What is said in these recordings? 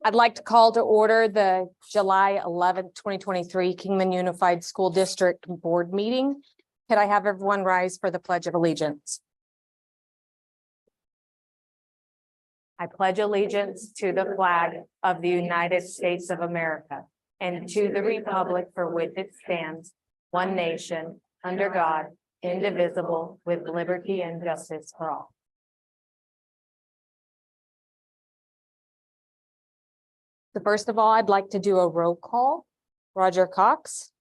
I'd like to call to order the July 11th, 2023 Kingman Unified School District Board meeting. Could I have everyone rise for the Pledge of Allegiance? I pledge allegiance to the flag of the United States of America and to the republic for which it stands, one nation, under God, indivisible, with liberty and justice for all. So first of all, I'd like to do a roll call. Roger Cox.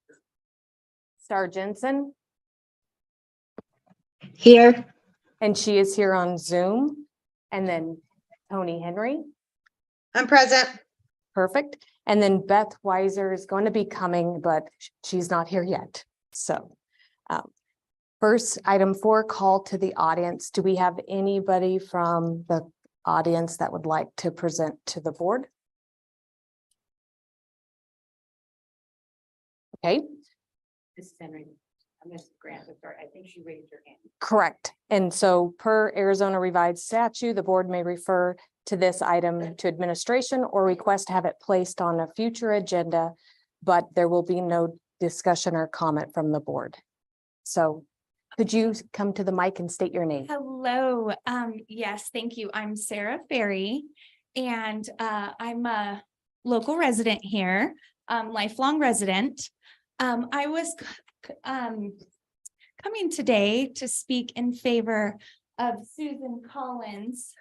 Star Jensen. Here. And she is here on Zoom. And then Tony Henry. I'm present. Perfect. And then Beth Weiser is going to be coming, but she's not here yet. So first, item 4, call to the audience. Do we have anybody from the audience that would like to present to the board? Okay. Ms. Henry, Ms. Grant, sorry, I think she raised her hand. Correct. And so per Arizona Revised Statute, the board may refer to this item to administration or request to have it placed on a future agenda, but there will be no discussion or comment from the board. So could you come to the mic and state your name? Hello. Yes, thank you. I'm Sarah Ferry, and I'm a local resident here, lifelong resident. I was coming today to speak in favor of Susan Collins,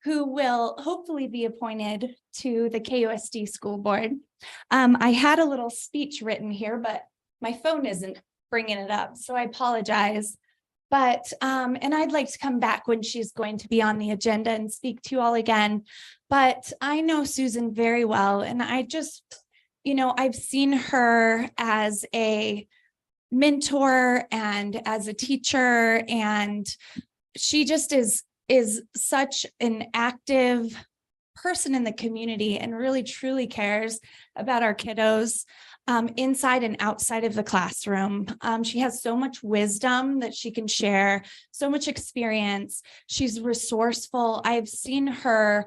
who will hopefully be appointed to the KUSD school board. I had a little speech written here, but my phone isn't bringing it up, so I apologize. But, and I'd like to come back when she's going to be on the agenda and speak to you all again. But I know Susan very well, and I just, you know, I've seen her as a mentor and as a teacher, and she just is such an active person in the community and really truly cares about our kiddos inside and outside of the classroom. She has so much wisdom that she can share, so much experience. She's resourceful. I've seen her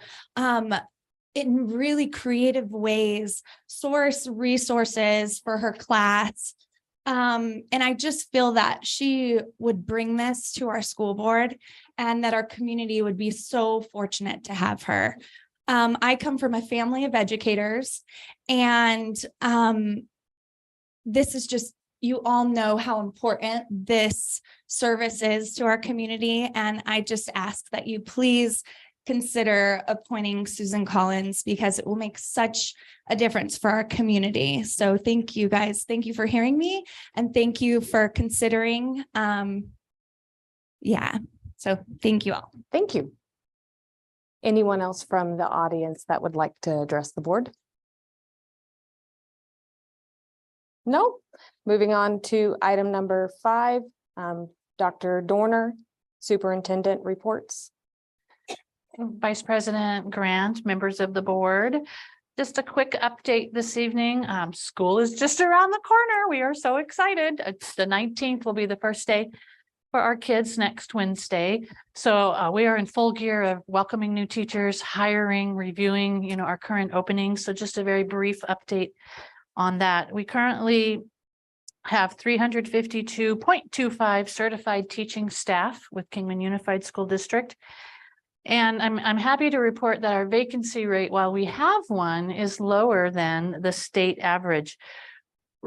in really creative ways source resources for her class. And I just feel that she would bring this to our school board and that our community would be so fortunate to have her. I come from a family of educators, and this is just, you all know how important this service is to our community. And I just ask that you please consider appointing Susan Collins, because it will make such a difference for our community. So thank you guys. Thank you for hearing me, and thank you for considering. Yeah, so thank you all. Thank you. Anyone else from the audience that would like to address the board? No. Moving on to item number 5, Dr. Dorner, Superintendent reports. Vice President Grant, members of the board, just a quick update this evening. School is just around the corner. We are so excited. It's the 19th will be the first day for our kids next Wednesday. So we are in full gear of welcoming new teachers, hiring, reviewing, you know, our current openings. So just a very brief update on that. We currently have 352.25 certified teaching staff with Kingman Unified School District. And I'm happy to report that our vacancy rate, while we have one, is lower than the state average.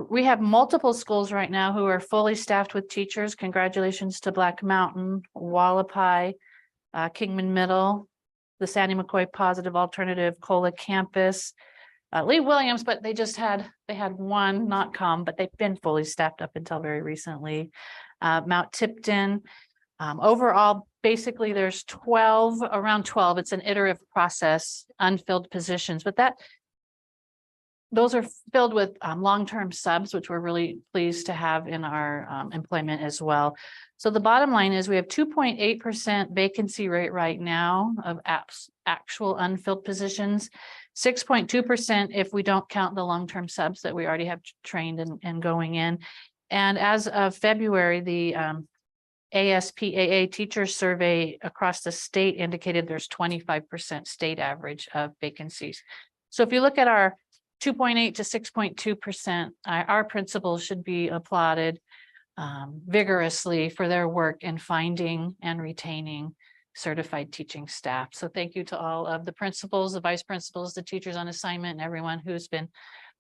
We have multiple schools right now who are fully staffed with teachers. Congratulations to Black Mountain, Wallapai, Kingman Middle, the Sandy McCoy Positive Alternative, Cola Campus, Lee Williams, but they had one not come, but they've been fully staffed up until very recently. Mount Tipton. Overall, basically there's around 12. It's an iterative process, unfilled positions, but those are filled with long-term subs, which we're really pleased to have in our employment as well. So the bottom line is we have 2.8% vacancy rate right now of actual unfilled positions, 6.2% if we don't count the long-term subs that we already have trained and going in. And as of February, the ASPAA teacher survey across the state indicated there's 25% state average of vacancies. So if you look at our 2.8 to 6.2%, our principals should be applauded vigorously for their work in finding and retaining certified teaching staff. So thank you to all of the principals, the vice principals, the teachers on assignment, and everyone who's been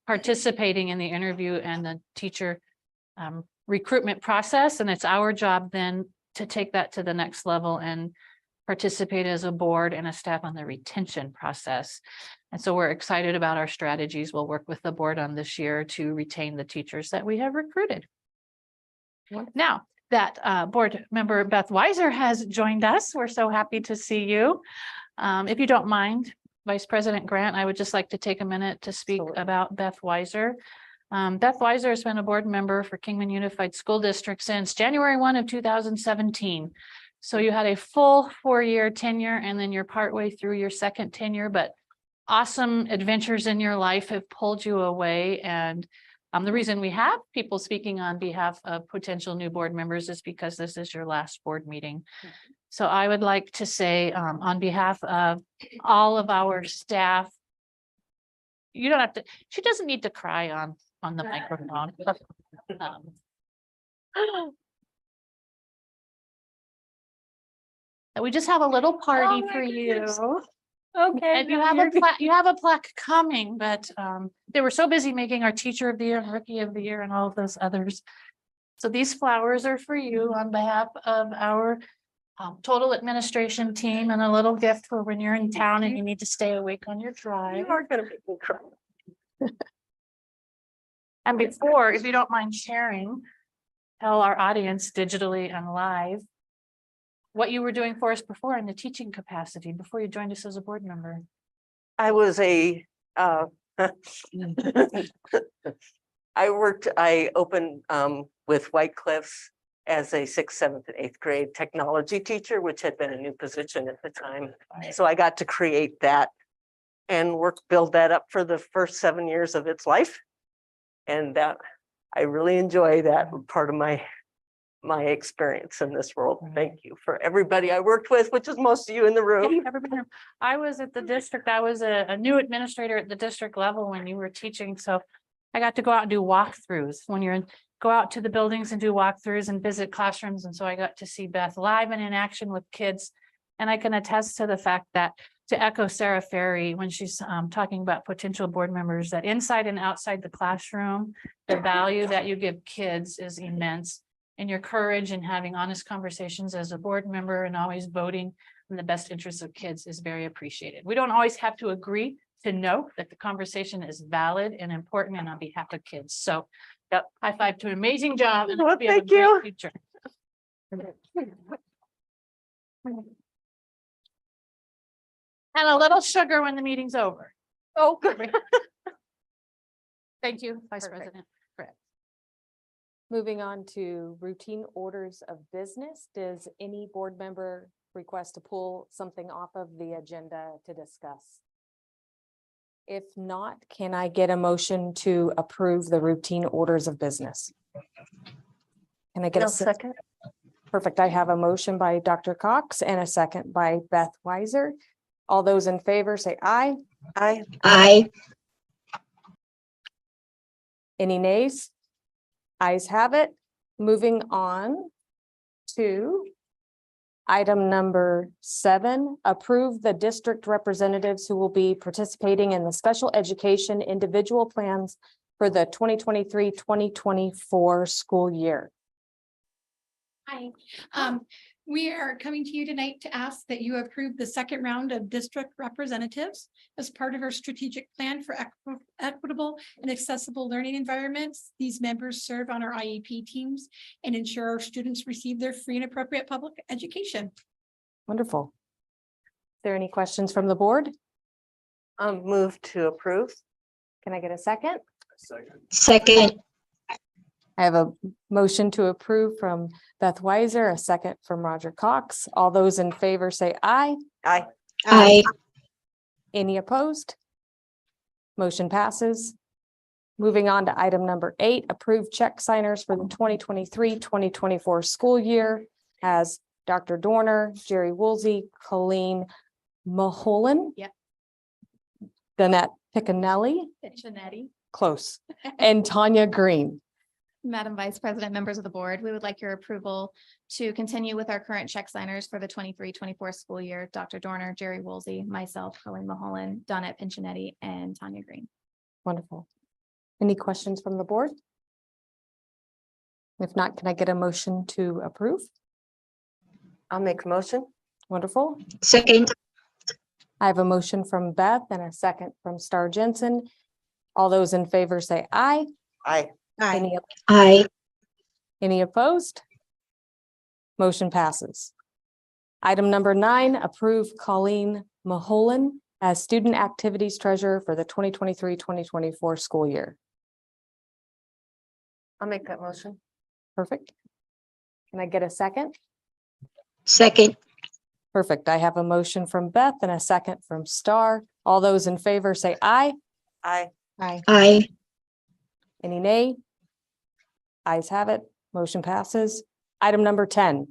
participating in the interview and the teacher recruitment process. And it's our job then to take that to the next level and participate as a board and a staff on the retention process. And so we're excited about our strategies. We'll work with the board on this year to retain the teachers that we have recruited. Now that board member Beth Weiser has joined us, we're so happy to see you. If you don't mind, Vice President Grant, I would just like to take a minute to speak about Beth Weiser. Beth Weiser has been a board member for Kingman Unified School District since January 1 of 2017. So you had a full 4-year tenure and then you're partway through your second tenure, but awesome adventures in your life have pulled you away. And the reason we have people speaking on behalf of potential new board members is because this is your last board meeting. So I would like to say on behalf of all of our staff, you don't have to, she doesn't need to cry on the microphone. We just have a little party for you. Okay. And you have a plaque coming, but they were so busy making our teacher of the year and rookie of the year and all of those others. So these flowers are for you on behalf of our total administration team, and a little gift for when you're in town and you need to stay awake on your drive. You are gonna make me cry. And before, if you don't mind sharing, tell our audience digitally and live what you were doing for us before in the teaching capacity, before you joined us as a board member. I was I opened with White Cliffs as a 6th, 7th, and 8th grade technology teacher, which had been a new position at the time. So I got to create that and build that up for the first 7 years of its life. And that I really enjoy that part of my experience in this world. Thank you for everybody I worked with, which is most of you in the room. I was at the district. I was a new administrator at the district level when you were teaching. So I got to go out and do walkthroughs when you're go out to the buildings and do walkthroughs and visit classrooms. And so I got to see Beth live and in action with kids. And I can attest to the fact that, to echo Sarah Ferry when she's talking about potential board members, that inside and outside the classroom, the value that you give kids is immense. And your courage in having honest conversations as a board member and always voting in the best interests of kids is very appreciated. We don't always have to agree to know that the conversation is valid and important and on behalf of kids. So yep, high five to an amazing job. And Well, hope you have a thank you. great future. And a little sugar when the meeting's over. Oh, good. Thank you, Vice Perfect. President. Correct. Moving on to routine orders of business. Does any board member request to pull something off of the agenda to discuss? If not, can I get a motion to approve the routine orders of business? Can I get a second? Perfect. I have a motion by Dr. Cox and a second by Beth Weiser. All those in favor say aye. Aye. Any nays? Ayes have it. Moving on to item number 7, approve the district representatives who will be participating in the special education individual plans for the 2023-2024 school year. Hi, we are coming to you tonight to ask that you approve the second round of district representatives as part of our strategic plan for equitable and accessible learning environments. These members serve on our IEP teams and ensure our students receive their free and appropriate public education. Wonderful. Is there any questions from the board? Move to approve. Can I get a second? Second. I have a motion to approve from Beth Weiser, a second from Roger Cox. All those in favor say aye. Aye. Aye. Any opposed? Motion passes. Moving on to item number 8, approve check signers for the 2023-2024 school year as Dr. Dorner, Jerry Woolsey, Colleen Maholan. Yep. Then that Piccinelli, Piccinetti. close, and Tanya Green. Madam Vice President, members of the board, we would like your approval to continue with our current check signers for the 23-24 school year. Dr. Dorner, Jerry Woolsey, myself, Colleen Mulholland, Donnette Piccinetti, and Tanya Green. Wonderful. Any questions from the board? If not, can I get a motion to approve? I'll make a motion. Wonderful. second, I have a motion from Beth and a second from Star Jensen. All those in favor say aye. Aye. aye, Any opposed? Motion passes. Item number 9, approve Colleen Mulholland as student activities treasurer for the 2023-2024 school year. I'll make that motion. Perfect. Can I get a second? second, Perfect. I have a motion from Beth and a second from Star. All those in favor say aye. Aye. aye, Any nay? Ayes have it. Motion passes. Item number 10,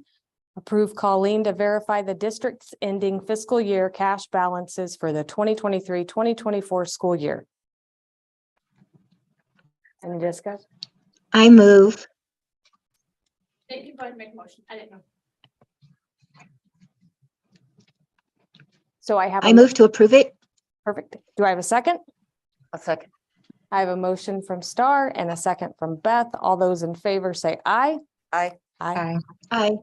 approve Colleen to verify the district's ending fiscal year cash balances for the 2023-2024 school year. Any discussion? I move, Thank you, go ahead and make a motion. I didn't know. So I have, I move to approve it. perfect. Do I have a second? A second. I have a motion from Star and a second from Beth. All those in favor say aye. Aye. Aye. Aye,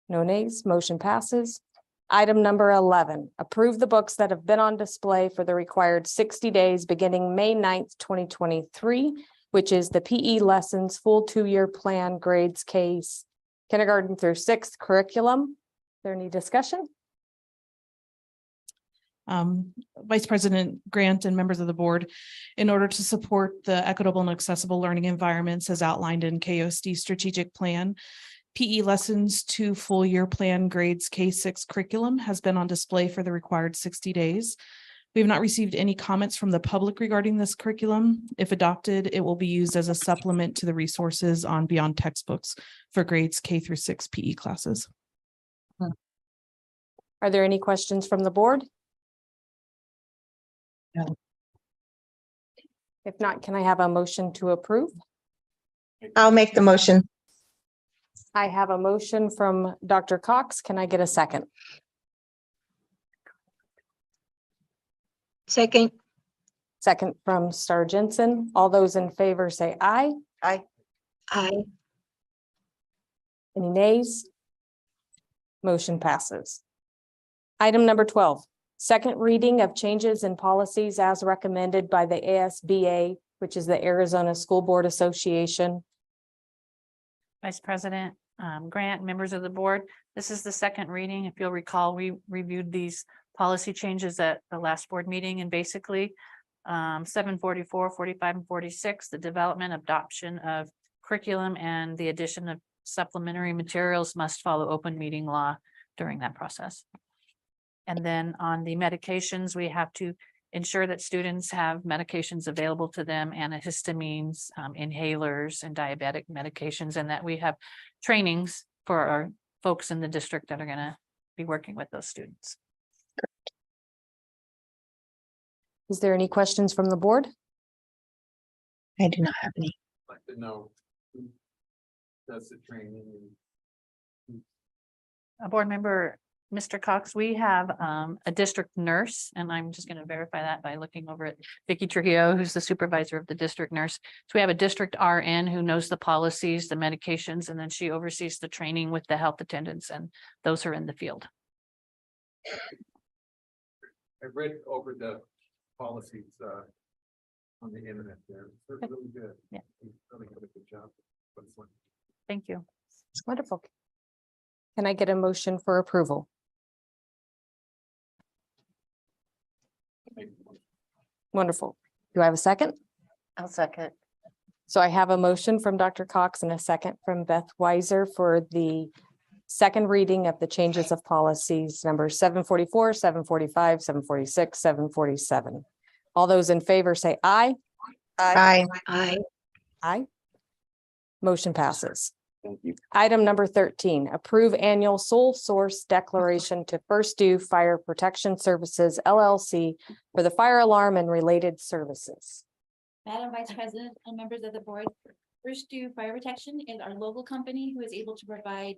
No nays, motion passes. Item number 11, approve the books that have been on display for the required 60 days beginning May 9th, 2023, which is the PE lessons full 2-year plan grades case kindergarten through 6th curriculum. Is there any discussion? Vice President Grant and members of the board, in order to support the equitable and accessible learning environments as outlined in KUSD strategic plan, PE lessons 2 full year plan grades K-6 curriculum has been on display for the required 60 days. We have not received any comments from the public regarding this curriculum. If adopted, it will be used as a supplement to the resources on Beyond textbooks for grades K through 6 PE classes. Are there any questions from the board? No. If not, can I have a motion to approve? I'll make the motion. I have a motion from Dr. Cox. Can I get a second? Second, Second from Star Jensen. All those in favor say aye. Aye. aye, Any nays? Motion passes. Item number 12, second reading of changes in policies as recommended by the ASBA, which is the Arizona School Board Association. Vice President Grant, members of the board, this is the second reading. If you'll recall, we reviewed these policy changes at the last board meeting, and basically 744, 45, and 46, the development, adoption of curriculum and the addition of supplementary materials must follow open meeting law during that process. And then on the medications, we have to ensure that students have medications available to them, antihistamines, inhalers, and diabetic medications, and that we have trainings for our folks in the district that are going to be working with those students. Is there any questions from the board? I do not have any. Like to know who does the training and A board member, Mr. Cox, we have a district nurse, and I'm just going to verify that by looking over at Vicki Trujillo, who's the supervisor of the district nurse. So we have a district RN who knows the policies, the medications, and then she oversees the training with the health attendants and those who are in the field. I read over the policies on the internet there. They're really good. Yeah. You really did a good job. Thank you. Wonderful. Can I get a motion for approval? Wonderful. Do I have a second? I'll second. So I have a motion from Dr. Cox and a second from Beth Weiser for the second reading of the changes of policies number 744, 745, 746, 747. All those in favor say aye. Aye. Aye, Aye. Motion passes. Thank you. Item number 13, approve annual sole source declaration to First Due Fire Protection Services LLC for the fire alarm and related services. Madam Vice President and members of the board, First Due Fire Protection is our local company who is able to provide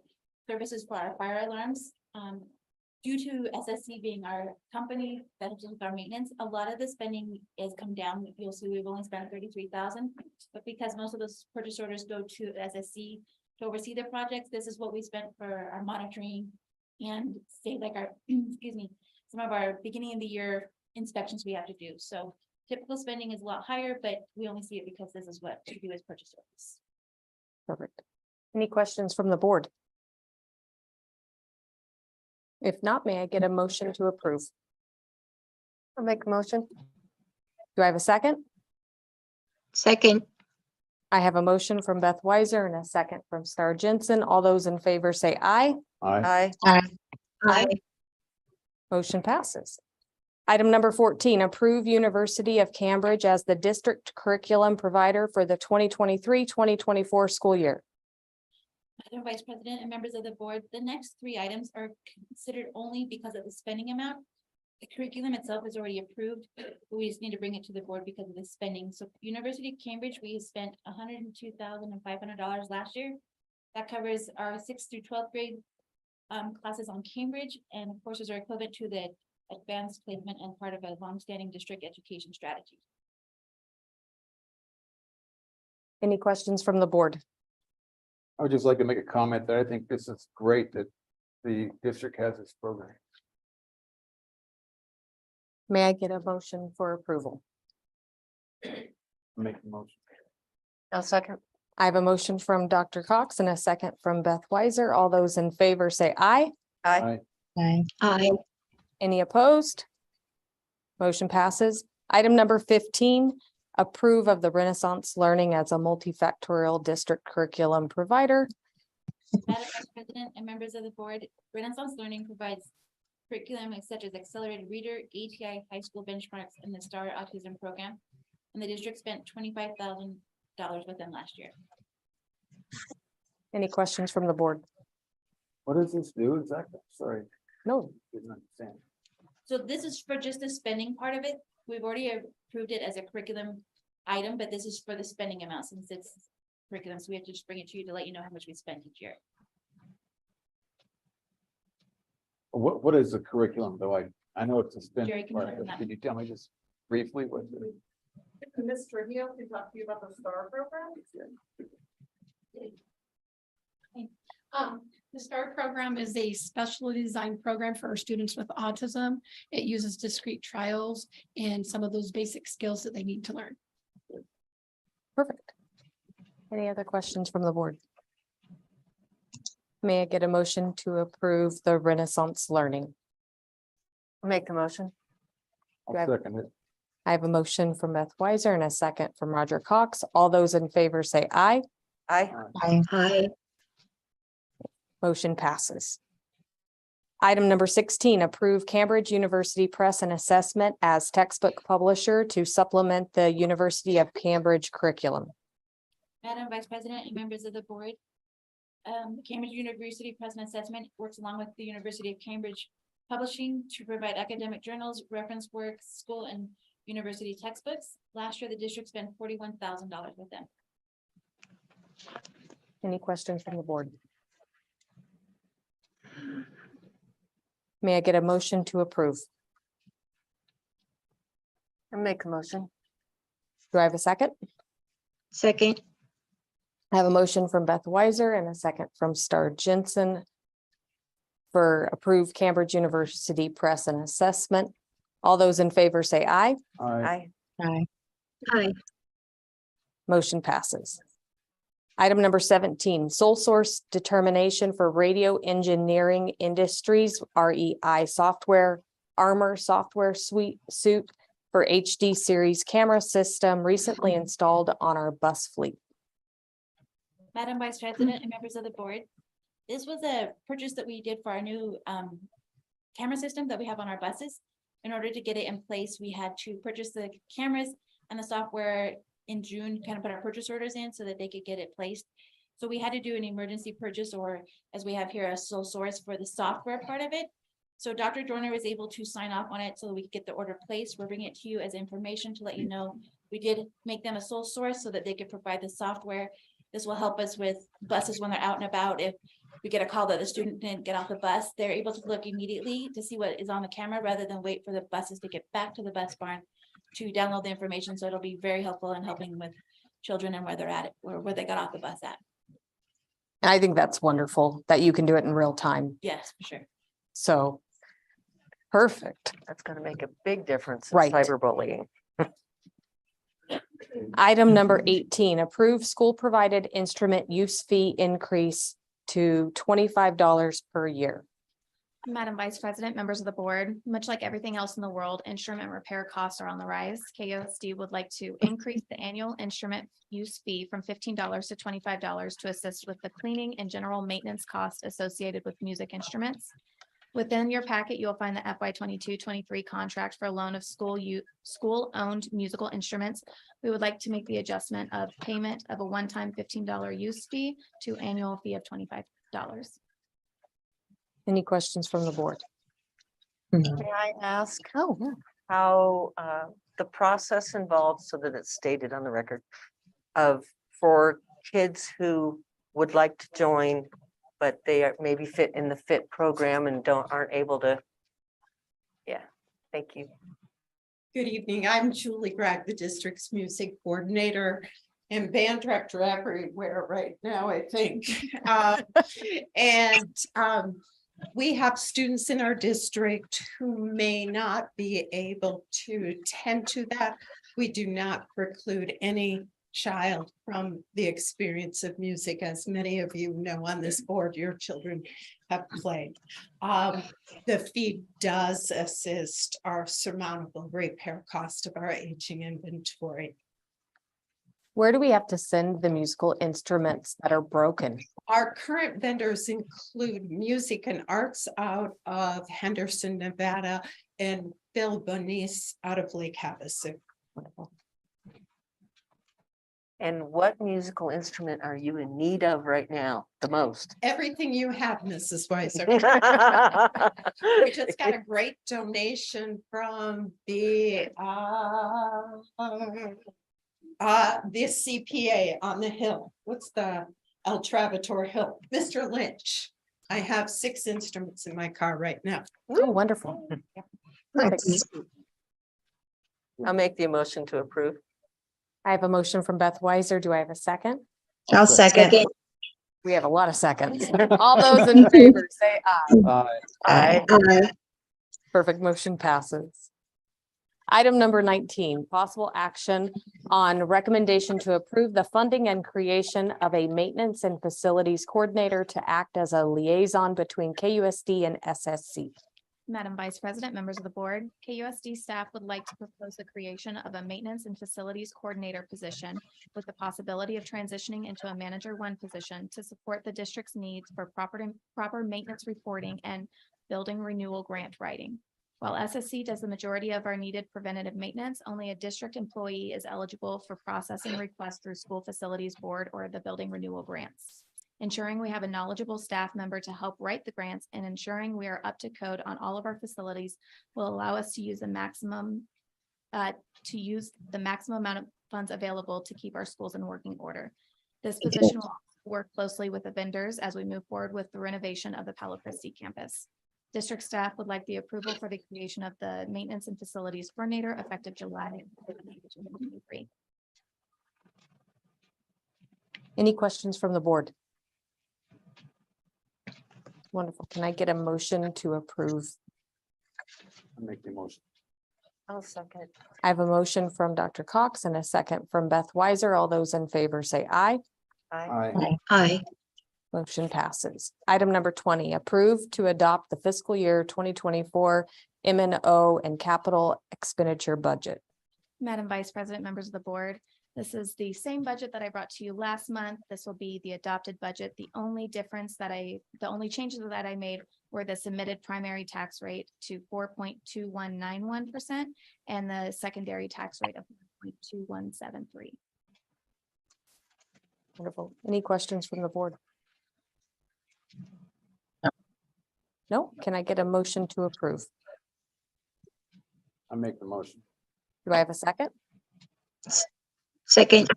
services for our fire alarms. Due to SSC being our company that helps with our maintenance, a lot of the spending has come down. You'll see we've only spent 33,000, but because most of those purchase orders go to SSC to oversee the projects, this is what we spent for our monitoring and say like our, excuse me, some of our beginning of the year inspections we have to do. So typical spending is a lot higher, but we only see it because this is what we do as purchase orders. Perfect. Any questions from the board? If not, may I get a motion to approve? I'll make a motion. Do I have a second? Second. I have a motion from Beth Weiser and a second from Star Jensen. All those in favor say aye. Aye. Aye. Aye. Motion passes. Item number 14, approve University of Cambridge as the district curriculum provider for the 2023-2024 school year. Madam Vice President and members of the board, the next three items are considered only because of the spending amount. The curriculum itself is already approved, but we just need to bring it to the board because of the spending. So University of Cambridge, we spent $102,500 last year. That covers our 6th through 12th grade classes on Cambridge, and courses are equivalent to the advanced placement and part of a longstanding district education strategy. Any questions from the board? I would just like to make a comment that I think this is great that the district has this program. May I get a motion for approval? Make the motion. I'll second. I have a motion from Dr. Cox and a second from Beth Weiser. All those in favor say aye. Aye. Aye. Aye. Any opposed? Motion passes. Item number 15, approve of the Renaissance Learning as a multifactorial district curriculum provider. Madam Vice President and members of the board, Renaissance Learning provides curriculum such as accelerated reader, ATI high school benchmarks, and the STAR autism program. And the district spent $25,000 with them last year. Any questions from the board? What does this do exactly? Sorry, No. didn't understand. So this is for just the spending part of it. We've already approved it as a curriculum item, but this is for the spending amount since it's curriculum. So we have to just bring it to you to let you know how much we spend each year. What is the curriculum though? I know it's a Jerry, spending can you part. open that? Can you tell me just briefly what? Ms. Trujillo can talk to you about the STAR program. The STAR program is a specially designed program for our students with autism. It uses discrete trials and some of those basic skills that they need to learn. Perfect. Any other questions from the board? May I get a motion to approve the Renaissance Learning? Make the motion. I'll Do I have- second it. I have a motion from Beth Weiser and a second from Roger Cox. All those in favor say aye. Aye. Aye. Aye. Motion passes. Item number 16, approve Cambridge University Press and Assessment as textbook publisher to supplement the University of Cambridge curriculum. Madam Vice President and members of the board, Cambridge University Press and Assessment works along with the University of Cambridge Publishing to provide academic journals, reference works, school and university textbooks. Last year, the district spent $41,000 with them. Any questions from the board? May I get a motion to approve? I'll make a motion. Do I have a second? Second. I have a motion from Beth Weiser and a second from Star Jensen for approved Cambridge University Press and Assessment. All those in favor say aye. Aye. Aye. Aye. Aye. Motion passes. Item number 17, sole source determination for Radio Engineering Industries, REI software, Armor software suite for HD series camera system recently installed on our bus fleet. Madam Vice President and members of the board, this was a purchase that we did for our new camera system that we have on our buses. In order to get it in place, we had to purchase the cameras and the software in June, kind of put our purchase orders in so that they could get it placed. So we had to do an emergency purchase, or as we have here, a sole source for the software part of it. So Dr. Dorner was able to sign off on it so that we could get the order placed. We're bringing it to you as information to let you know. We did make them a sole source so that they could provide the software. This will help us with buses when they're out and about. If we get a call that the student didn't get off the bus, they're able to look immediately to see what is on the camera rather than wait for the buses to get back to the bus barn to download the information. So it'll be very helpful in helping with children and where they're at, or where they got off the bus at. And I think that's wonderful that you can do it in real time. Yes, for sure. So perfect. That's gonna make a big difference in Right. cyberbullying. Item number 18, approve school provided instrument use fee increase to $25 per year. Madam Vice President, members of the board, much like everything else in the world, instrument repair costs are on the rise. KUSD would like to increase the annual instrument use fee from $15 to $25 to assist with the cleaning and general maintenance costs associated with music instruments. Within your packet, you'll find the FY 22-23 contract for a loan of school-owned musical instruments. We would like to make the adjustment of payment of a one-time $15 use fee to annual fee of $25. Any questions from the board? May I ask how the process involved, so that it's stated on the record, of for kids who would like to join, but they are maybe fit in the FIT program and aren't able to. Yeah, thank you. Good evening. I'm Julie Gregg, the district's music coordinator and band director everywhere right now, I think. We have students in our district who may not be able to tend to that. We do not preclude any child from the experience of music. As many of you know on this board, your children have played. The fee does assist our surmountable repair cost of our aging inventory. Where do we have to send the musical instruments that are broken? Our current vendors include Music and Arts out of Henderson, Nevada, and Bill Bonice out of Lake Havasu. Wonderful. And what musical instrument are you in need of right now, the most? Everything you have, Mrs. Weiser. We We just got a great donation from the CPA on the hill. What's the El Travator Hill? Mr. Lynch. I have 6 instruments in my car right now. Oh, wonderful. Perfect. I'll make the motion to approve. I have a motion from Beth Weiser. Do I have a second? I'll second. We have a lot of seconds. All those in favor say aye. Aye. Aye. Perfect, motion passes. Item number 19, possible action on recommendation to approve the funding and creation of a maintenance and facilities coordinator to act as a liaison between KUSD and SSC. Madam Vice President, members of the board, KUSD staff would like to propose the creation of a maintenance and facilities coordinator position with the possibility of transitioning into a manager 1 position to support the district's needs for proper maintenance reporting and building renewal grant writing. While SSC does the majority of our needed preventative maintenance, only a district employee is eligible for processing requests through School Facilities Board or the building renewal grants. Ensuring we have a knowledgeable staff member to help write the grants and ensuring we are up to code on all of our facilities will allow us to use the maximum amount of funds available to keep our schools in working order. This position will work closely with the vendors as we move forward with the renovation of the Palo Christi campus. District staff would like the approval for the creation of the maintenance and facilities coordinator effective July 2023. Any questions from the board? Wonderful. Can I get a motion to approve? I'll make the motion. I'll second. I have a motion from Dr. Cox and a second from Beth Weiser. All those in favor say aye. Aye. Aye. Motion passes. Item number 20, approve to adopt the fiscal year 2024 M&O and capital expenditure budget. Madam Vice President, members of the board, this is the same budget that I brought to you last month. This will be the adopted budget. The only changes that I made were the submitted primary tax rate to 4.2191% and the secondary tax rate of 1.2173. Wonderful. Any questions from the board? No? Can I get a motion to approve? I make the motion. Do I have a second? Second.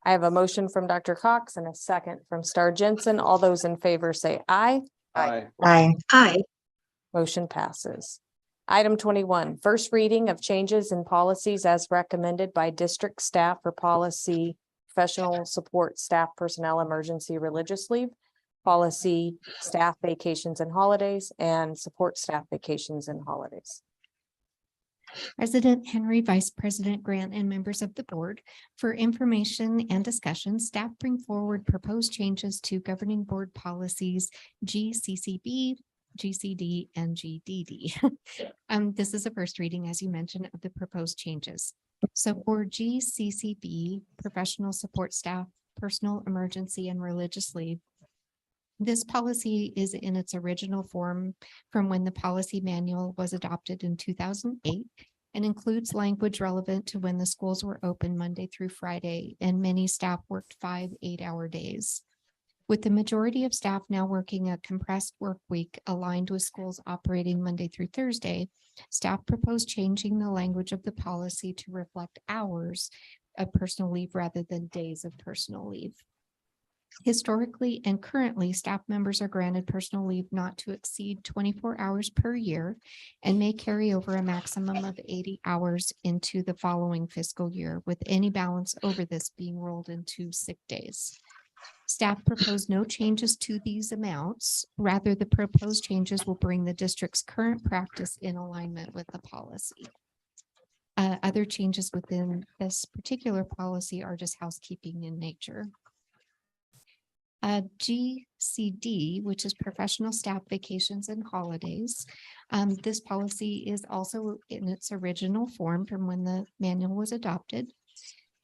I have a motion from Dr. Cox and a second from Star Jensen. All those in favor say aye. Aye. Aye. Aye. Motion passes. Item 21, first reading of changes in policies as recommended by district staff for policy professional support staff personnel emergency religious leave, policy staff vacations and holidays, and support staff vacations and holidays. President Henry, Vice President Grant, and members of the board, for information and discussion, staff bring forward proposed changes to governing board policies GCCB, GCD, and GDD. This is a first reading, as you mentioned, of the proposed changes. So for GCCB, professional support staff, personal emergency, and religious leave, this policy is in its original form from when the policy manual was adopted in 2008 and includes language relevant to when the schools were open Monday through Friday, and many staff worked 5 8-hour days. With the majority of staff now working a compressed work week aligned with schools operating Monday through Thursday, staff proposed changing the language of the policy to reflect hours of personal leave rather than days of personal leave. Historically and currently, staff members are granted personal leave not to exceed 24 hours per year and may carry over a maximum of 80 hours into the following fiscal year, with any balance over this being rolled into sick days. Staff proposed no changes to these amounts. Rather, the proposed changes will bring the district's current practice in alignment with the policy. Other changes within this particular policy are just housekeeping in nature. GCD, which is professional staff vacations and holidays. This policy is also in its original form from when the manual was adopted.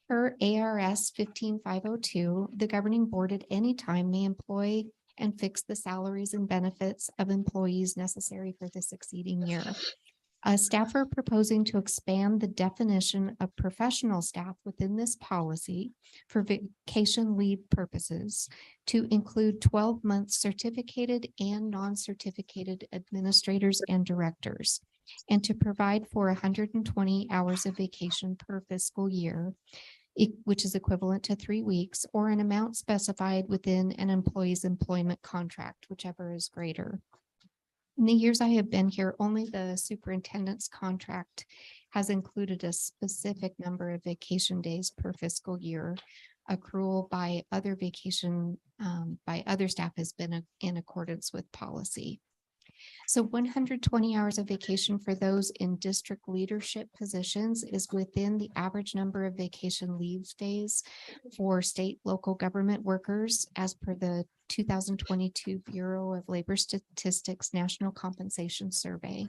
Per ARS 15502, the governing board at any time may employ and fix the salaries and benefits of employees necessary for the succeeding year. Staff are proposing to expand the definition of professional staff within this policy for vacation leave purposes to include 12-month certificated and non-certificated administrators and directors, and to provide for 120 hours of vacation per fiscal year, which is equivalent to 3 weeks, or an amount specified within an employee's employment contract, whichever is greater. In the years I have been here, only the superintendent's contract has included a specific number of vacation days per fiscal year. Accrual by other staff has been in accordance with policy. So 120 hours of vacation for those in district leadership positions is within the average number of vacation leave days for state local government workers as per the 2022 Bureau of Labor Statistics National Compensation Survey.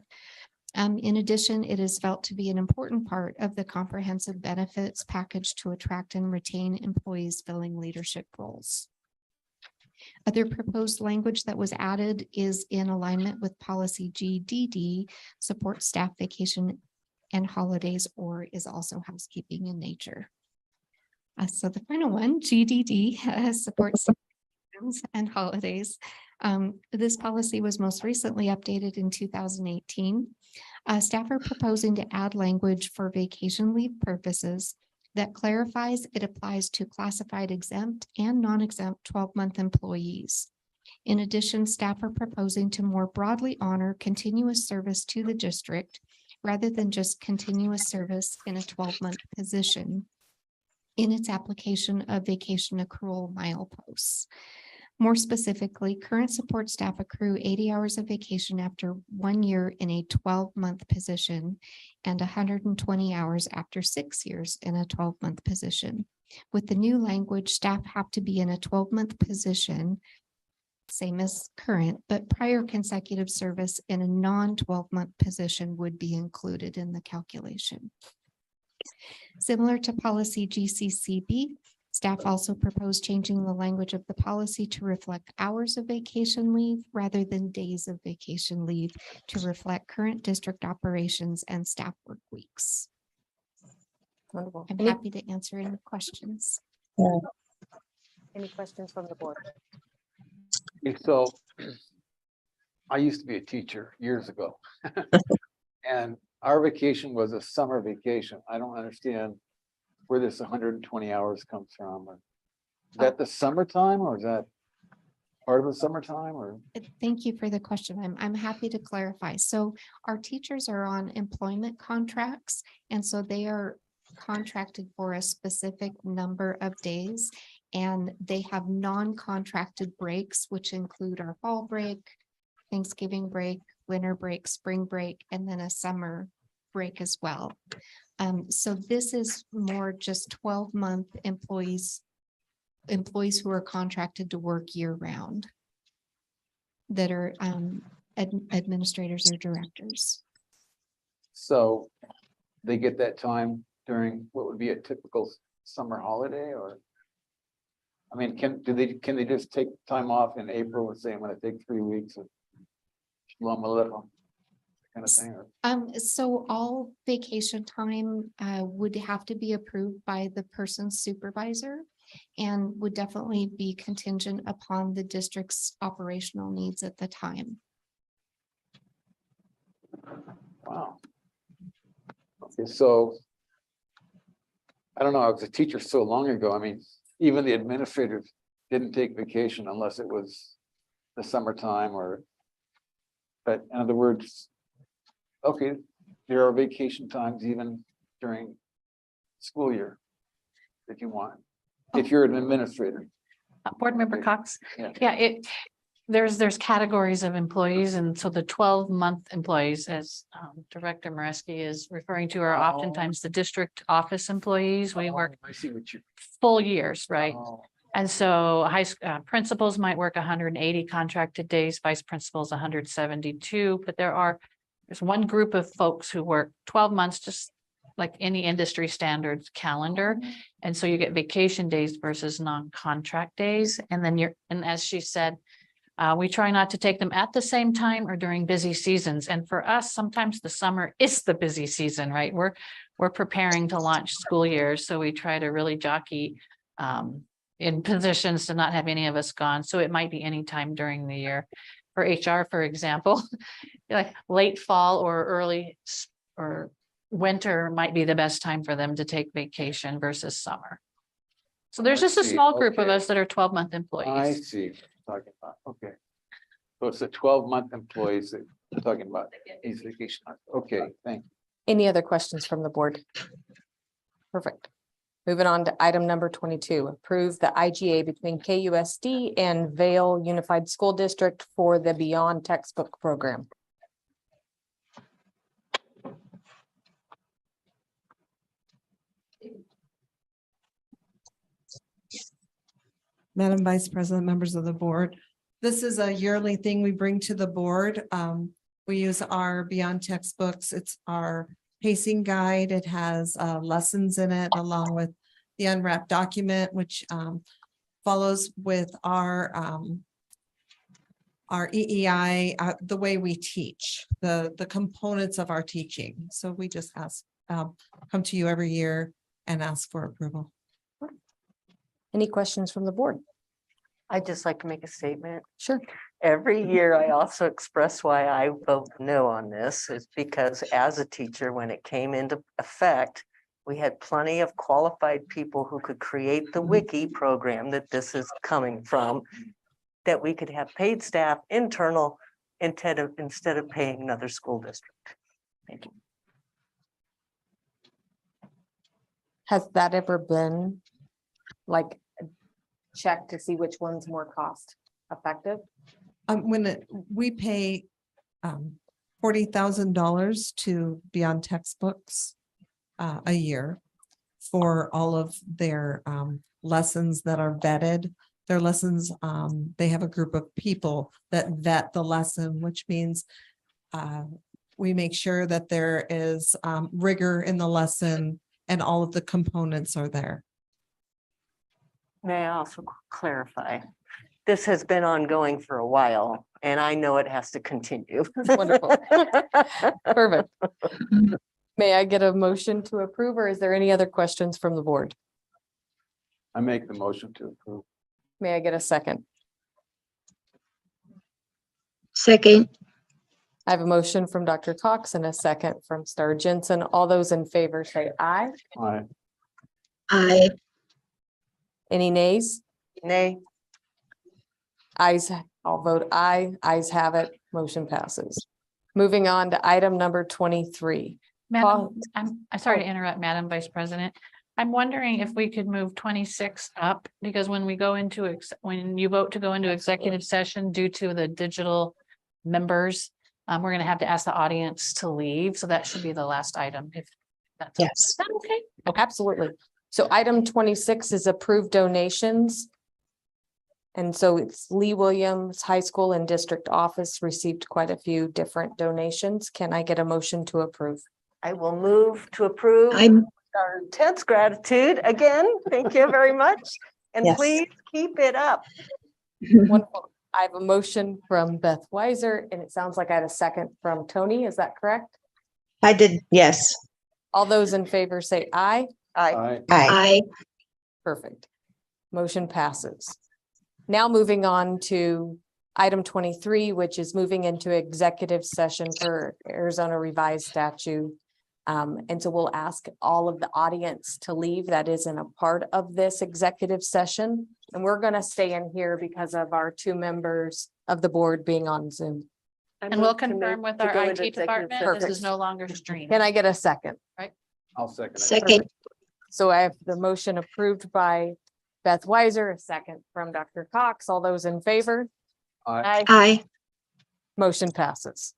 In addition, it is felt to be an important part of the comprehensive benefits package to attract and retain employees filling leadership roles. Other proposed language that was added is in alignment with policy GDD, support staff vacation and holidays, or is also housekeeping in nature. So the final one, GDD, support staff and holidays. This policy was most recently updated in 2018. Staff are proposing to add language for vacation leave purposes that clarifies it applies to classified exempt and non-exempt 12-month employees. In addition, staff are proposing to more broadly honor continuous service to the district rather than just continuous service in a 12-month position in its application of vacation accrual mileposts. More specifically, current support staff accrue 80 hours of vacation after 1 year in a 12-month position and 120 hours after 6 years in a 12-month position. With the new language, staff have to be in a 12-month position, same as current, but prior consecutive service in a non-12-month position would be included in the calculation. Similar to policy GCCB, staff also proposed changing the language of the policy to reflect hours of vacation leave rather than days of vacation leave to reflect current district operations and staff work weeks. Wonderful. I'm happy to answer any questions. Any questions from the board? Okay, so I used to be a teacher years ago. And our vacation was a summer vacation. I don't understand where this 120 hours comes from. Is that the summertime or is that part of the summertime or? Thank you for the question. I'm happy to clarify. So our teachers are on employment contracts, and so they are contracted for a specific number of days. And they have non-contracted breaks, which include our fall break, Thanksgiving break, winter break, spring break, and then a summer break as well. So this is more just 12-month employees who are contracted to work year round that are administrators or directors. So they get that time during what would be a typical summer holiday or? I mean, can they just take time off in April and say, I'm gonna take 3 weeks of Shalom Aleichem kind of thing? Or? So all vacation time would have to be approved by the person's supervisor and would definitely be contingent upon the district's operational needs at the time. Wow. Okay, so I don't know, I was a teacher so long ago. I mean, even the administrators didn't take vacation unless it was the summertime or, but in other words, okay, there are vacation times even during school year that you want, if you're an administrator. Board Member Cox? Yeah. Yeah, there's categories of employees, and so the 12-month employees, as Director Mareski is referring to, are oftentimes the district office employees. We work I see what you. full years, right? Oh, And so principals might work 180 contracted days, vice principals 172, but there's one group of folks who work 12 months, just like any industry standards calendar. And so you get vacation days versus non-contract days. And then and as she said, we try not to take them at the same time or during busy seasons. And for us, sometimes the summer is the busy season, right? We're preparing to launch school years. So we try to really jockey in positions to not have any of us gone. So it might be any time during the year. For HR, for example, like late fall or early or winter might be the best time for them to take vacation versus summer. So there's I just a see. small group of Okay. us that are 12-month I employees. see, what you're talking about, okay. So it's the 12-month employees that we're talking about, these vacation, okay, thank you. Any other questions from the board? Perfect. Moving on to item number 22, approve the IGA between KUSD and Vale Unified School District for the Beyond Textbook Program. Madam Vice President, members of the board, this is a yearly thing we bring to the board. We use our Beyond textbooks. It's our pacing guide. It has lessons in it along with the unwrapped document, which follows with our EEI, the way we teach, the components of our teaching. So we just come to you every year and ask for approval. Any questions from the board? I'd just like to make a statement. Sure. Every year I also express why I vote no on this is because as a teacher, when it came into effect, we had plenty of qualified people who could create the wiki program that this is coming from, that we could have paid staff internal instead of paying another school district. Thank you. Has that ever been like a check to see which one's more cost effective? We pay $40,000 to Beyond Textbooks a year for all of their lessons that are vetted. Their lessons, they have a group of people that vet the lesson, which means we make sure that there is rigor in the lesson and all of the components are there. May I also clarify? This has been ongoing for a while, and I know it has to continue. Wonderful. Perfect. May I get a motion to approve, or is there any other questions from the board? I make the motion to approve. May I get a second? second, I have a motion from Dr. Cox and a second from Star Jensen. All those in favor say aye. Aye. aye, Any nays? Nay. Ayes, I'll vote aye. Ayes have it. Motion passes. Moving on to item number 23. Madam, I'm sorry to oh. interrupt, Madam Vice President. I'm wondering if we could move 26 up, because when we go into, when you vote to go into executive session due to the digital members, we're gonna have to ask the audience to leave, so that should be the last item, if that's. Yes. Is that okay? Absolutely. So item 26 is approved donations. And so it's Lee Williams High School and District Office received quite a few different donations. Can I get a motion to approve? I will move to approve I'm, our intense gratitude again. Thank you very much. And Yes. please keep it up. Wonderful. I have a motion from Beth Weiser, and it sounds like I had a second from Tony. Is that correct? I did, yes, All those in favor say aye. Aye. Aye. aye, Perfect. Motion passes. Now moving on to item 23, which is moving into executive session for Arizona Revised Statute. And so we'll ask all of the audience to leave that isn't a part of this executive session. And we're going to stay in here because of our 2 members of the board being on Zoom. And we'll confirm with our IT department, this is no longer streamed. Can I get a second? I'll second it. second, So I have the motion approved by Beth Weiser, a second from Dr. Cox. All those in favor? Aye. aye. Motion passes.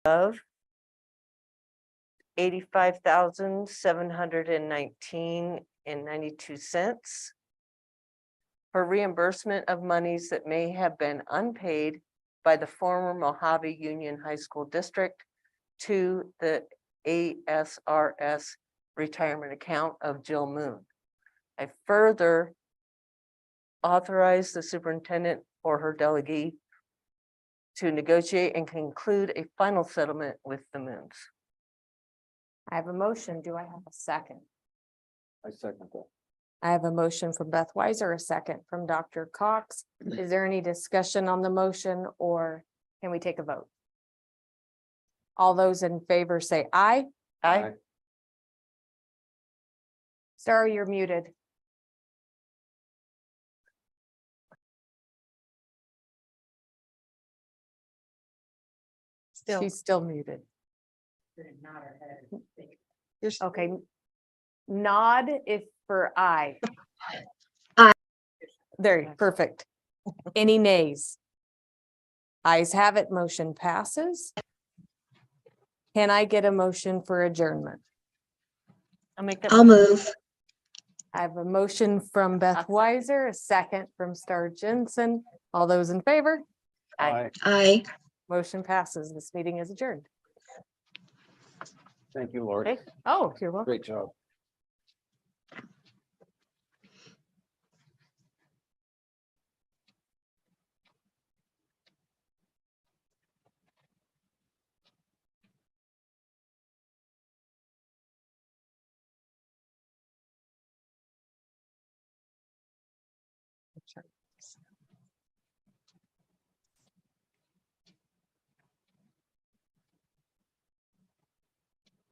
of 85,719.92 for reimbursement of monies that may have been unpaid by the former Mojave Union High School District to the ASRS retirement account of Jill Moon. I further authorize the superintendent or her delegee to negotiate and conclude a final settlement with the Moons. I have a motion. Do I have a second? I second that. I have a motion from Beth Weiser, a second from Dr. Cox. Is there any discussion on the motion or can we take a vote? All those in favor say aye. Aye. Sarah, you're muted. She's still muted. Okay. Nod if for aye. Aye. There, perfect. Any nays? Ayes have it, motion passes. Can I get a motion for adjournment? I'll make that. I'll move. I have a motion from Beth Weiser, a second from Star Jensen. All those in favor? Aye. Aye. Motion passes. This meeting is adjourned. Thank you, Lord. Okay. Oh, you're welcome. Great job.